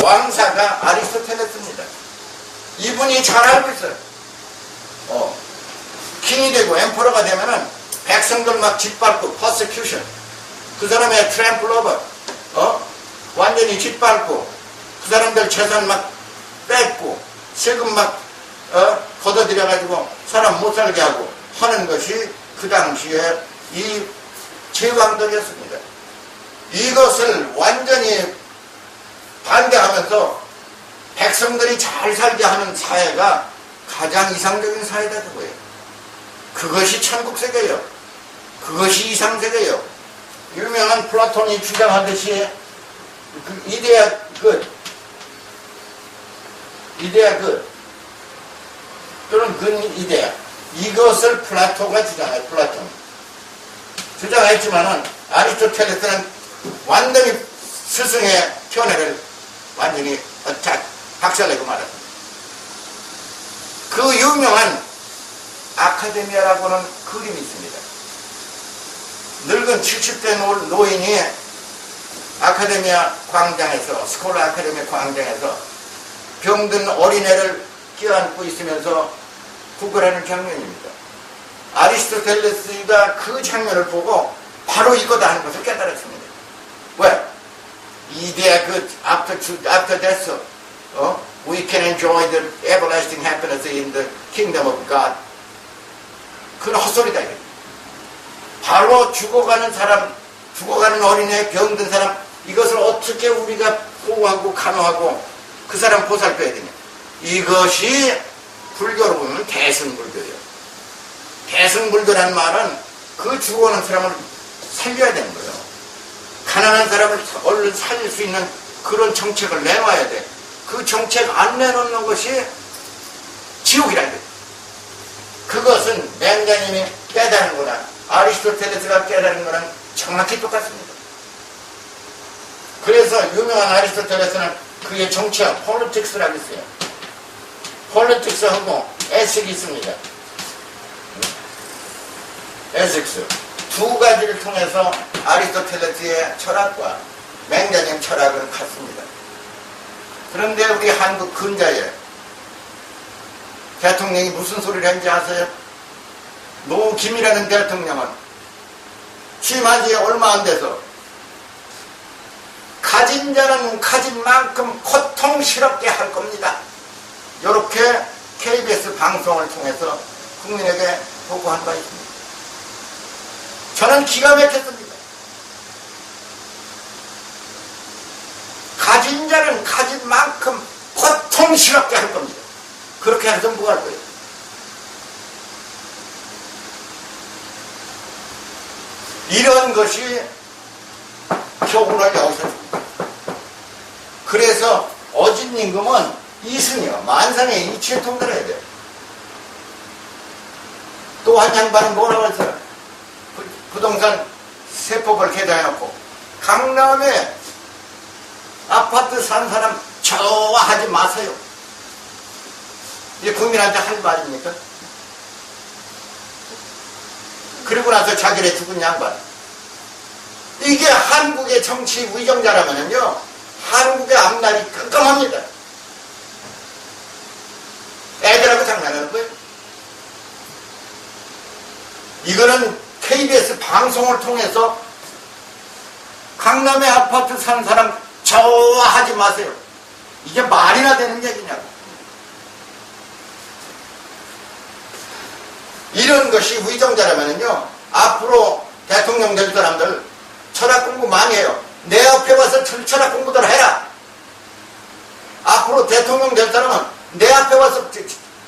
왕사가 아리스토텔레스입니다. 이분이 잘 알고 있어요. 킹이 되고 엠퍼러가 되면은 백성들 막 짓밟고 퍼세큐션, 그 사람의 트램플 오버, 완전히 짓밟고 그 사람들 재산 막 뺏고 세금 막 걷어들여가지고 사람 못 살게 하고 하는 것이 그 당시에 이 제왕들이었습니다. 이것을 완전히 반대하면서 백성들이 잘 살게 하는 사회가 가장 이상적인 사회다 그거예요. 그것이 천국세계예요. 그것이 이상세계예요. 유명한 플라톤이 주장하듯이 그 이데아 또는 근 이데아, 이것을 플라토가 주장해요. 플라톤 주장했지만은 아리스토텔레스는 완전히 스승의 견해를 완전히 박살내고 말았습니다. 그 유명한 아카데미아라고 하는 그림이 있습니다. 늙은 70대 노인이 아카데미아 광장에서, 스콜라 아카데미아 광장에서 병든 어린애를 껴안고 있으면서 구걸하는 장면입니다. 아리스토텔레스가 그 장면을 보고 바로 이거다 하는 것을 깨달았습니다. 왜? 이데아 after death, we can enjoy the everlasting happiness in the kingdom of God. 그건 헛소리다. 바로 죽어가는 사람, 죽어가는 어린애, 병든 사람, 이것을 어떻게 우리가 보호하고 간호하고 그 사람 보살펴야 되냐. 이것이 불교로 보면 대승불교예요. 대승불교라는 말은 그 죽어가는 사람을 살려야 되는 거예요. 가난한 사람을 얼른 살릴 수 있는 그런 정책을 내놔야 돼. 그 정책 안 내놓는 것이 지옥이라는 거예요. 그것은 맹자님이 깨달은 거나 아리스토텔레스가 깨달은 거랑 정확히 똑같습니다. 그래서 유명한 아리스토텔레스는 그게 정치학, 폴리틱스라고 있어요. 폴리틱스하고 에식이 있습니다. 에식스. 두 가지를 통해서 아리스토텔레스의 철학과 맹자님 철학은 같습니다. 그런데 우리 한국 근자에 대통령이 무슨 소리를 했는지 아세요? 노김이라는 대통령은 취임한 지 얼마 안 돼서 가진 자는 가진 만큼 고통스럽게 할 겁니다. 이렇게 KBS 방송을 통해서 국민에게 보고한 바 있습니다. 저는 기가 막혔습니다. 가진 자는 가진 만큼 고통스럽게 할 겁니다. 그렇게 해서 뭐 할 거예요? 이런 것이 교훈을 여기서 줍니다. 그래서 어진 임금은 이승이요, 만상의 이치에 통달해야 돼요. 또 한 양반은 뭐라고 했어요? 부동산 세법을 개정해놓고 강남에 아파트 산 사람 좋아하지 마세요. 이게 국민한테 할 말입니까? 그리고 나서 자기네 죽은 양반. 이게 한국의 정치 위정자라면요, 한국의 앞날이 깜깜합니다. 애들하고 장난하는 거예요. 이거는 KBS 방송을 통해서 강남의 아파트 사는 사람 좋아하지 마세요. 이게 말이나 되는 얘기냐고. 이런 것이 위정자라면요, 앞으로 대통령 될 사람들 철학 공부 많이 해요. 내 앞에 와서 철학 공부들 해라. 앞으로 대통령 될 사람은 내 앞에 와서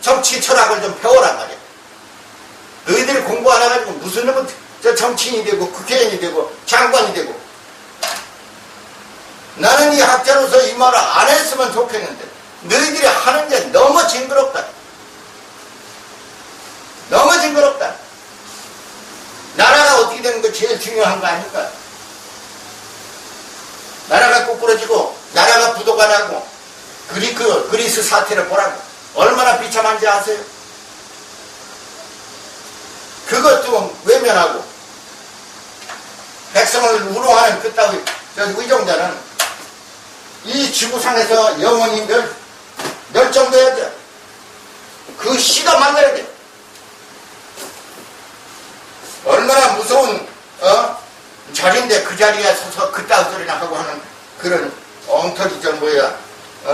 정치 철학을 좀 배워란 말이야. 너희들이 공부 안 해가지고 무슨 놈은 정치인이 되고 국회의원이 되고 장관이 되고. 나는 이 학자로서 이 말을 안 했으면 좋겠는데 너희들이 하는 게 너무 징그럽다. 너무 징그럽다. 나라가 어떻게 되는 거 제일 중요한 거 아닐까? 나라가 꼬꾸러지고 나라가 부도가 나고 그리스 사태를 보라고. 얼마나 비참한지 아세요? 그것도 외면하고 백성을 우롱하는 그따위 위정자는 이 지구상에서 영원히 멸종돼야 돼. 그 시가 만들어야 돼. 얼마나 무서운 자리인데 그 자리에 서서 그따위 소리나 하고 하는 그런 엉터리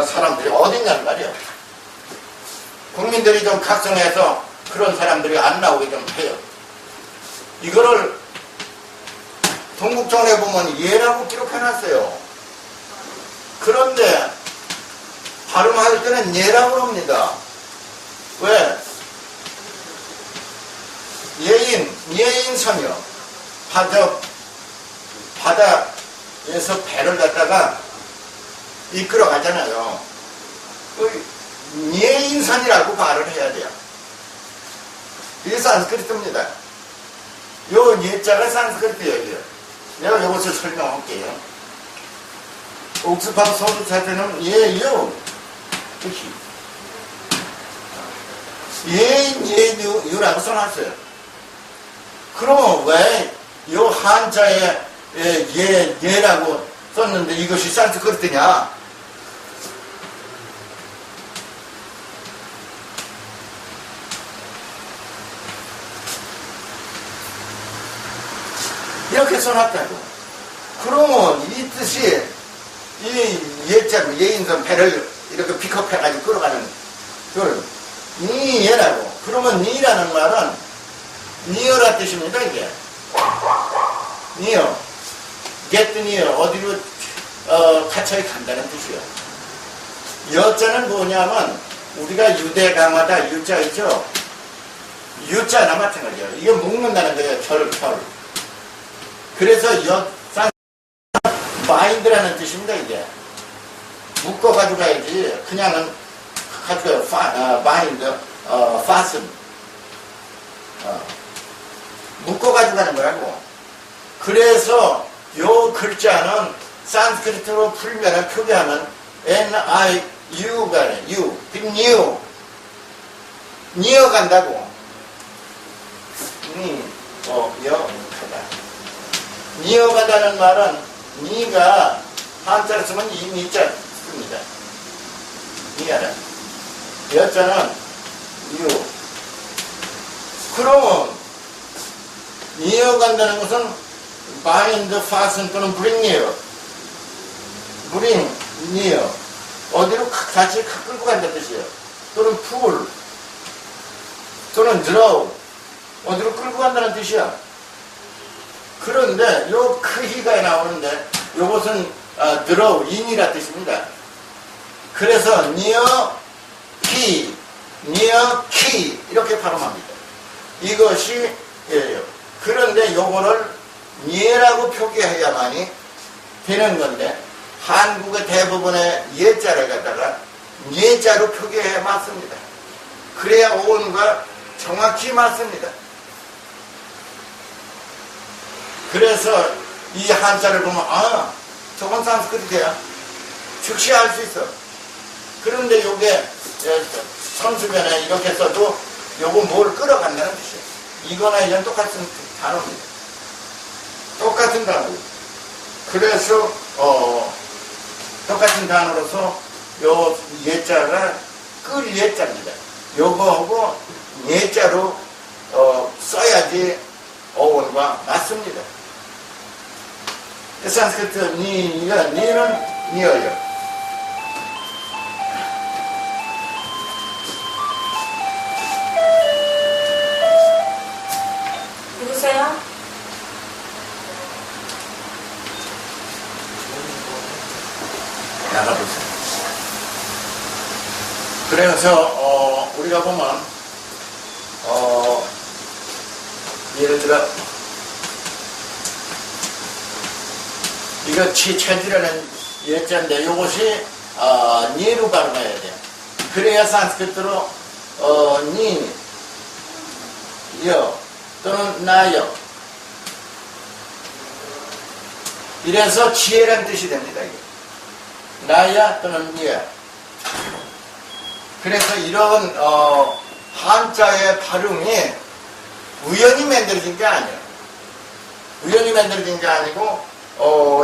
사람들이 어딨냐는 말이야. 국민들이 좀 각성해서 그런 사람들이 안 나오게 좀 해요. 이거를 동국정원에 보면 예라고 기록해놨어요. 그런데 발음할 때는 예라고 합니다. 왜? 예인선이요. 바다에서 배를 갖다가 이끌어 가잖아요. 예인선이라고 말을 해야 돼요. 이게 산스크리트입니다. 요 예자가 산스크리트예요. 내가 이것을 설명할게요. 옥스퍼드 서술사전은 예요. 예인 예유라고 써놨어요. 그러면 왜 요 한자에 예라고 썼는데 이것이 산스크리트냐? 이렇게 써놨다고. 그러면 이 뜻이 이 예자로 예인선 배를 이렇게 픽업해가지고 끌어가는 그걸 니예라고. 그러면 니라는 말은 니어라 뜻입니다. 이게 니어 get near 어디로 가차에 간다는 뜻이에요. 여자는 뭐냐면 우리가 유대 강하다 유자 있죠. 유자나 마찬가지예요. 이게 묶는다는 거예요. 결. 그래서 마인드라는 뜻입니다. 이게 묶어 가지고 가야지 그냥은 가지고 마인드 fasten 묶어 가지고 가는 거라고. 그래서 요 글자는 산스크리트로 풀면 표기하면 N-I-U가 U, new 니어간다고. 니어가다는 말은 니가 한자로 쓰면 니자 씁니다. 니가라. 여자는 유. 그러면 니어간다는 것은 bind, fasten 또는 bring near. bring near. 어디로 같이 끌고 간다는 뜻이에요. 또는 pull. 또는 draw. 어디로 끌고 간다는 뜻이야. 그런데 요 크기가 나오는데 요것은 draw, in이라 뜻입니다. 그래서 near key, near key 이렇게 발음합니다. 이것이 예요. 그런데 요거를 예라고 표기해야만이 되는 건데 한국의 대부분의 예자를 갖다가 예자로 표기해야 맞습니다. 그래야 오온과 정확히 맞습니다. 그래서 이 한자를 보면 저건 산스크리트야. 즉시 알 수 있어. 그런데 요게 선수변에 이렇게 써도 요거 뭘 끌어간다는 뜻이에요. 이거나 이런 똑같은 단어입니다. 똑같은 단어. 그래서 똑같은 단어로서 요 예자가 끌 예자입니다. 요거하고 예자로 써야지 어원과 맞습니다. 산스크리트 니는 니어요. 누구세요? 나가보세요. 그래서 우리가 보면 예를 들어 이거 체질이라는 예자인데 이것이 니로 발음해야 돼요. 그래야 산스크리트로 니, 여 또는 나여 이래서 지혜라는 뜻이 됩니다. 이게. 나야 또는 니야. 그래서 이런 한자의 발음이 우연히 만들어진 게 아니에요. 우연히 만들어진 게 아니고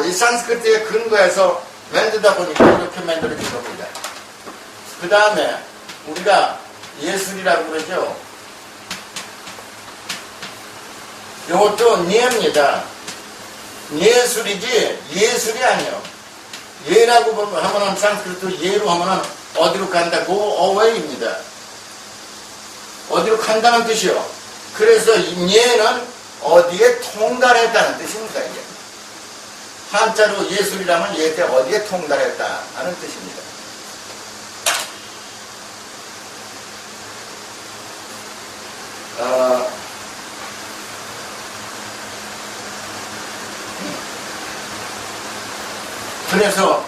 이 산스크리트의 근거에서 만들다 보니까 이렇게 만들어진 겁니다. 그 다음에 우리가 예술이라고 그러죠. 이것도 녀입니다. 예술이지 예술이 아니에요. 예라고 하면은 산스크리트 예로 하면은 어디로 간다? go away입니다. 어디로 간다는 뜻이요. 그래서 이 예는 어디에 통달했다는 뜻입니다. 이게. 한자로 예술이라면 예때 어디에 통달했다 하는 뜻입니다. 그래서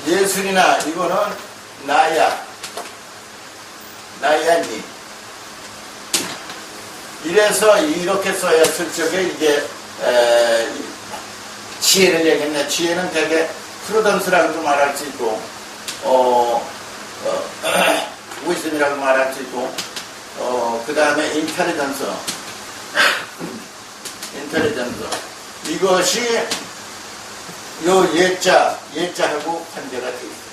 예술이나 이거는 나야니 이래서 이렇게 써였을 적에 이게 지혜를 얘기했네. 지혜는 되게 프루던스라고도 말할 수 있고 위즘이라고 말할 수 있고 그 다음에 인텔리전스 이것이 요 예자하고 관계가 되어 있어요.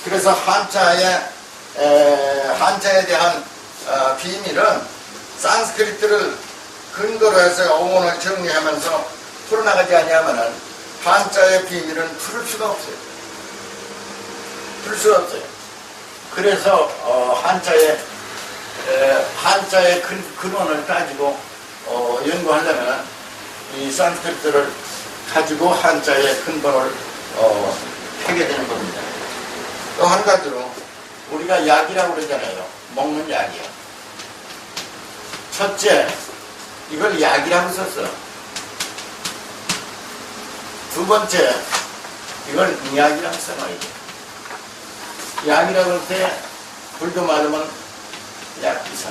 그래서 한자에 대한 비밀은 산스크리트를 근거로 해서 어원을 정리하면서 풀어나가지 아니하면은 한자의 비밀은 풀 수가 없어요. 그래서 한자의 근원을 따지고 연구하려면 이 산스크리트를 가지고 한자의 근본을 하게 되는 겁니다. 또 한 가지로 우리가 약이라고 그러잖아요. 먹는 약이요. 첫째, 이걸 약이라고 썼어. 두 번째, 이걸 약이라고 써놔야 돼. 약이라고 할 때 불도 맞으면 약비사.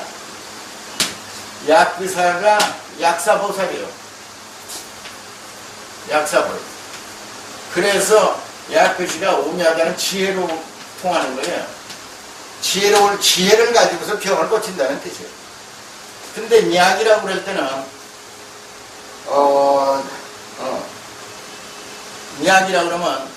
약비사가 약사보살이에요. 약사볼. 그래서 약글씨가 오미하다는 지혜로 통하는 거예요. 지혜를 가지고서 병을 고친다는 뜻이에요. 근데 약이라고 그럴 때는 약이라고 그러면